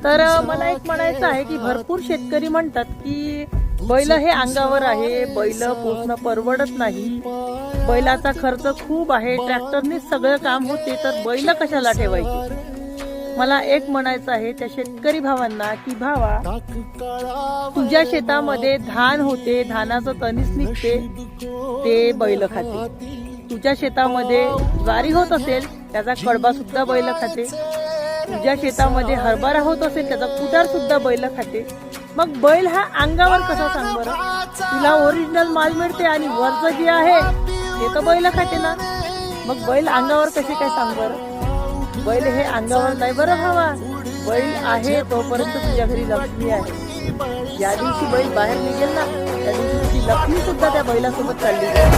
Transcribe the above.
तर मला एक म्हणायचं आहे की भरपूर शेतकरी म्हणतात की बैल हे अंगावर आहे, बैल पोसणं परवडत नाही, बैलाचा खर्च खूप आहे, ट्रॅक्टरनेच सगळं काम होते, तर बैल कशाला ठेवायचे. मला एक म्हणायचं आहे त्या शेतकरी भावांना की भावा, तुझ्या शेतामध्ये धान होते, धानाचं तणीच निघते, ते बैल खाते. तुझ्या शेतामध्ये ज्वारी होत असेल, त्याचा कडबा सुद्धा बैल खाते. तुझ्या शेतामध्ये हरभरा होत असेल, त्याचा कुटार सुद्धा बैल खाते. मग बैल हा अंगावर कसा सांग बरं. तुला ओरिजिनल माल मिळते आणि वरचं जे आहे ते तर बैल खाते ना. मग बैल अंगावर कसे काय सांग बरं. बैल हे अंगावर नाही बरं भावा. बैल आहे तोपर्यंत तुझ्या घरी लक्ष्मी आहे. ज्या दिवशी बैल बाहेर निघेल ना, त्या दिवशी तुझी लक्ष्मी सुद्धा त्या बैलासोबत चालली जाईल.